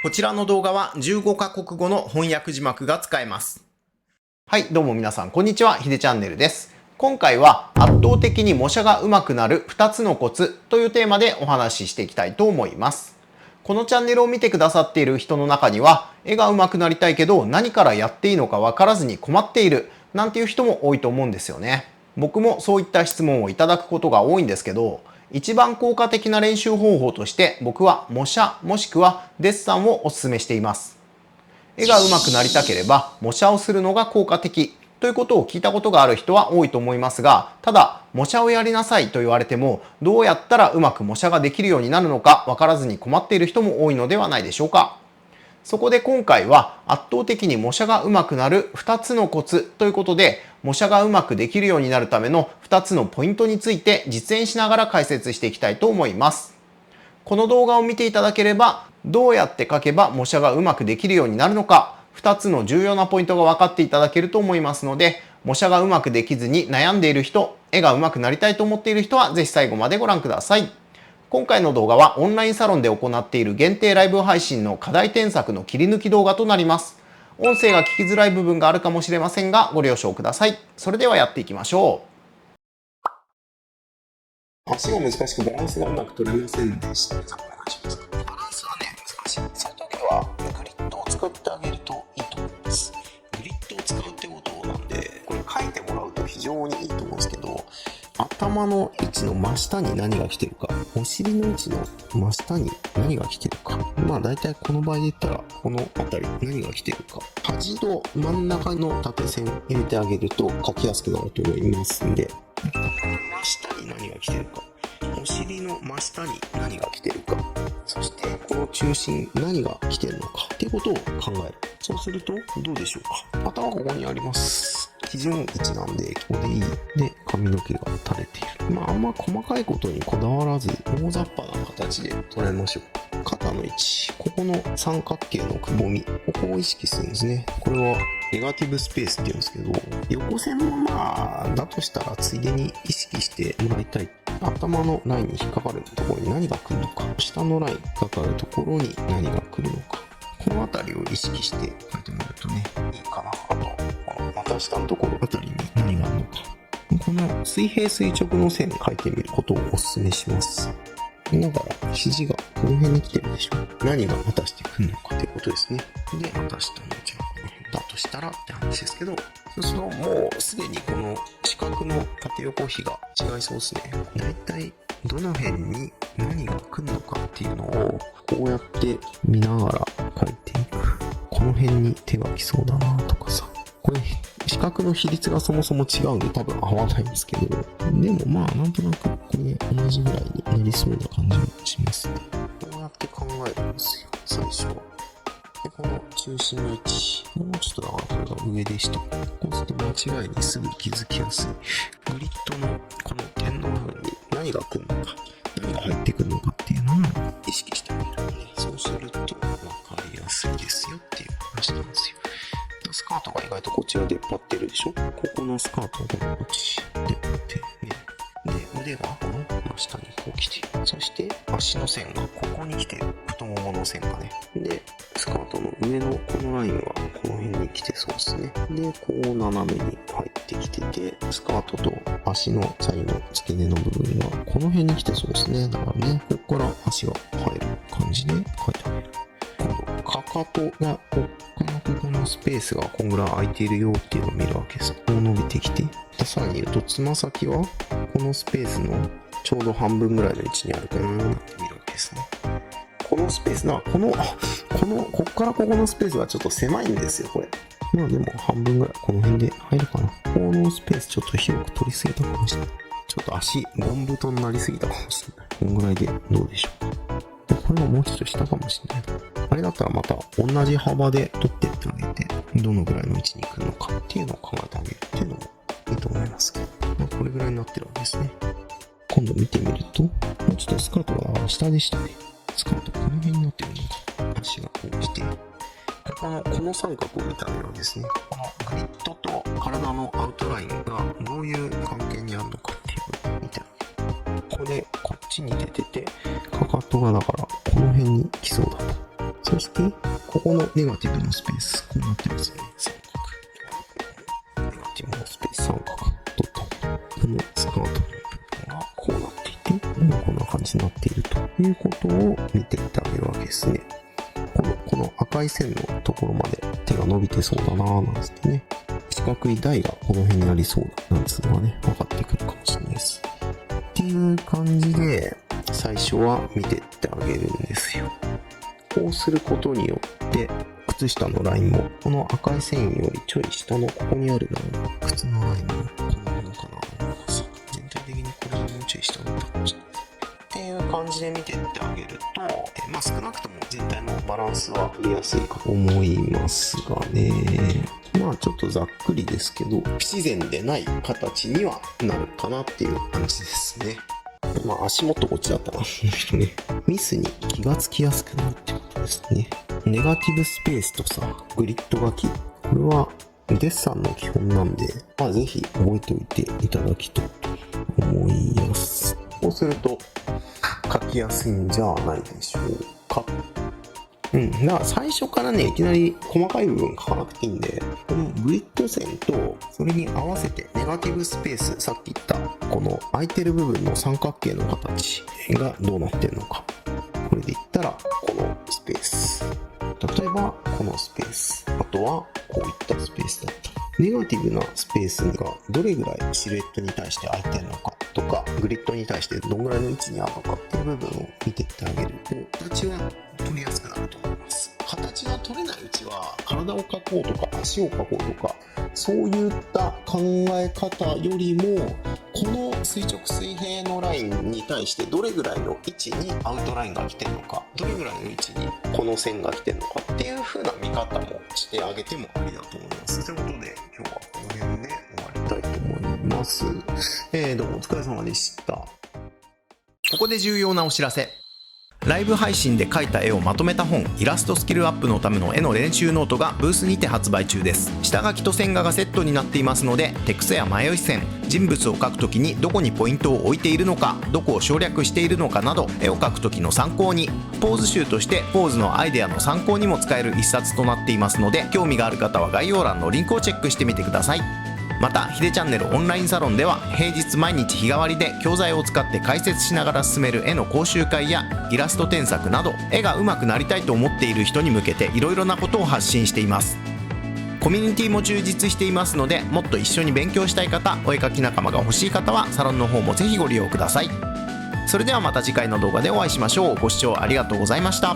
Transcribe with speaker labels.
Speaker 1: こちらの動画は15カ国語の翻訳字幕が使えます。はい、どうも皆さん、こんにちは。ひでチャンネルです。今回は圧倒的に模写が上手くなる2つのコツというテーマでお話ししていきたいと思います。このチャンネルを見てくださっている人の中には、絵が上手くなりたいけど何からやっていいのかわからずに困っているなんていう人も多いと思うんですよね。僕もそういった質問をいただくことが多いんですけど、一番効果的な練習方法として僕は模写もしくはデッサンをお勧めしています。絵が上手くなりたければ模写をするのが効果的ということを聞いたことがある人は多いと思いますが、ただ模写をやりなさいと言われてもどうやったらうまく模写ができるようになるのかわからずに困っている人も多いのではないでしょうか。そこで今回は圧倒的に模写が上手くなる2つのコツということで、模写がうまくできるようになるための2つのポイントについて実演しながら解説していきたいと思います。この動画を見ていただければ、どうやって描けば模写がうまくできるようになるのか、2つの重要なポイントが分かっていただけると思いますので、模写がうまくできずに悩んでいる人、絵が上手くなりたいと思っている人はぜひ最後までご覧ください。今回の動画はオンラインサロンで行っている限定ライブ配信の課題添削の切り抜き動画となります。音声が聞きづらい部分があるかもしれませんがご了承ください。それではやっていきましょ
Speaker 2: う。足が難しくバランスがうまく取れませんでした。バランスはね、難しい。そういう時はグリッドを使ってあげるといいと思います。グリッドを使うってことなんで、これ書いてもらうと非常にいいと思うんですけど、頭の位置の真下に何が来てるか、お尻の位置の真下に何が来てるか、まあ大体この場合で言ったらこの辺り何が来てるか、端と真ん中の縦線入れてあげると書きやすくなると思いますんで、真下に何が来てるか、お尻の真下に何が来てるか、そしてこの中心何が来てるのかっていうことを考える。そうするとどうでしょうか。頭はここにあります。基準位置なんでここでいい。で髪の毛が垂れている。あんま細かいことにこだわらず大雑把な形で捉えましょう。肩の位置、ここの三角形のくぼみ、ここを意識するんですね。これはネガティブスペースって言うんですけど、横線もだとしたらついでに意識してもらいたい。頭のラインに引っかかるところに何が来るのか、下のラインに引っかかるところに何が来るのか、この辺りを意識して書いてもらうとね、いいかな。あと、この股下のところあたりに何があるのか、この水平垂直の線で書いてみることをお勧めします。だから肘がこの辺に来てるでしょ。何が果たしてくるのかってことですね。で、股下のじゃあこの辺だとしたらって話ですけど、そうするともうすでにこの四角の縦横比が違いそうですね。だいたいどの辺に何が来るのかっていうのをこうやって見ながら書いていく。この辺に手が来そうだなとかさ。これ四角の比率がそもそも違うんで多分合わないんですけど、でもなんとなくこれ同じぐらいになりそうな感じがしますね。こうやって考えるんですよ、最初は。で、この中心の位置、もうちょっとだからこれが上でした。こうすると間違いにすぐ気づきやすい。グリッドのこの点の部分に何が来るのか、何が入ってくるのかっていうのを意識してあげるので、そうすると分かりやすいですよっていう話なんですよ。スカートが意外とこっちが出っ張ってるでしょ。ここのスカートがこっち出っ張ってね。で、腕がこの真下にこう来て、そして足の線がここに来てる。太ももの線がね。で、スカートの上のこのラインはこの辺に来てそうですね。で、こう斜めに入ってきてて、スカートと足の左右の付け根の部分がこの辺に来てそうですね。だからね、ここから足が入る感じで書いてあげる。かかとがここのスペースがこんぐらい空いているよっていうのを見るわけです。こう伸びてきて、でさらに言うとつま先はこのスペースのちょうど半分ぐらいの位置にあるかなーって見るわけですね。このスペースこっからここのスペースがちょっと狭いんですよ、これ。でも半分ぐらいこの辺で入るかな。このスペースちょっと広く取りすぎたかもしれない。ちょっと足ゴン太になりすぎたかもしれない。こんぐらいでどうでしょうか。でこれももうちょっと下かもしれない。あれだったらまた同じ幅で取ってってあげて、どのぐらいの位置に来るのかっていうのを考えてあげるっていうのもいいと思いますけど、これぐらいになってるわけですね。今度見てみると、もうちょっとスカートが下でしたね。スカートこの辺になってるのか。足がこう来て、この三角を見たようですね。このグリッドと体のアウトラインがどういう関係にあるのかっていうのを見てあげる。これこっちに出てて、かかとがだからこの辺に来そうだと。そそして、ここのネガティブのスペース、こうなってますよね。三角。ネガティブのスペース、三角。取ってあげる。このスカートの部分がこうなっていて、こんな感じになっているということを見ていってあげるわけですね。この赤い線のところまで手が伸びてそうだなぁなんつってね。四角い台がこの辺にありそうだなんつうのがね、分かってくるかもしれないです。っていう感じで、最初は見てってあげるんですよ。こうすることによって、靴下のラインも、この赤い線よりちょい下のここにあるのが、靴のラインもこの辺かな。全体的にこれもうちょい下だったかもしれない。っていう感じで見てってあげると、少なくとも全体のバランスは取りやすいかと思いますがね。ちょっとざっくりですけど、不自然でない形にはなるかなっていう感じですね。足元こっちだったな。ミスに気がつきやすくなるってことですね。ネガティブスペースとさ、グリッド書き。これはデッサンの基本なんで、ぜひ覚えておいていただきたいと思います。こうすると書きやすいんじゃないでしょうか。だから最初からね、いきなり細かい部分書かなくていいんで、このグリッド線とそれに合わせてネガティブスペース、さっき言ったこの空いてる部分の三角形の形がどうなってるのか。これで言ったらこのスペース。例えばこのスペース。あとはこういったスペースだったり。ネガティブなスペースがどれぐらいシルエットに対して空いてるのかとか、グリッドに対してどんぐらいの位置にあるのかっていう部分を見ていってあげると、形は取りやすくなると思います。形が取れないうちは、体を描こうとか足を描こうとか、そういった考え方よりも、この垂直水平のラインに対してどれぐらいの位置にアウトラインが来てるのか、どれぐらいの位置にこの線が来てるのかっていう風な見方もしてあげてもありだと思います。ということで、今日はこの辺で終わりたいと思います。どうもお疲れ様でした。
Speaker 1: ここで重要なお知らせ。ライブ配信で描いた絵をまとめた本、イラストスキルアップのための絵の練習ノートがブースにて発売中です。下書きと線画がセットになっていますので、手癖や迷い線、人物を描くときにどこにポイントを置いているのか、どこを省略しているのかなど、絵を描くときの参考に、ポーズ集としてポーズのアイデアの参考にも使える一冊となっていますので、興味がある方は概要欄のリンクをチェックしてみてください。また、ひでチャンネルオンラインサロンでは平日毎日日替わりで教材を使って解説しながら進める絵の講習会やイラスト添削など、絵が上手くなりたいと思っている人に向けていろいろなことを発信しています。コミュニティも充実していますので、もっと一緒に勉強したい方、お絵描き仲間が欲しい方はサロンの方もぜひご利用ください。それではまた次回の動画でお会いしましょう。ご視聴ありがとうございました。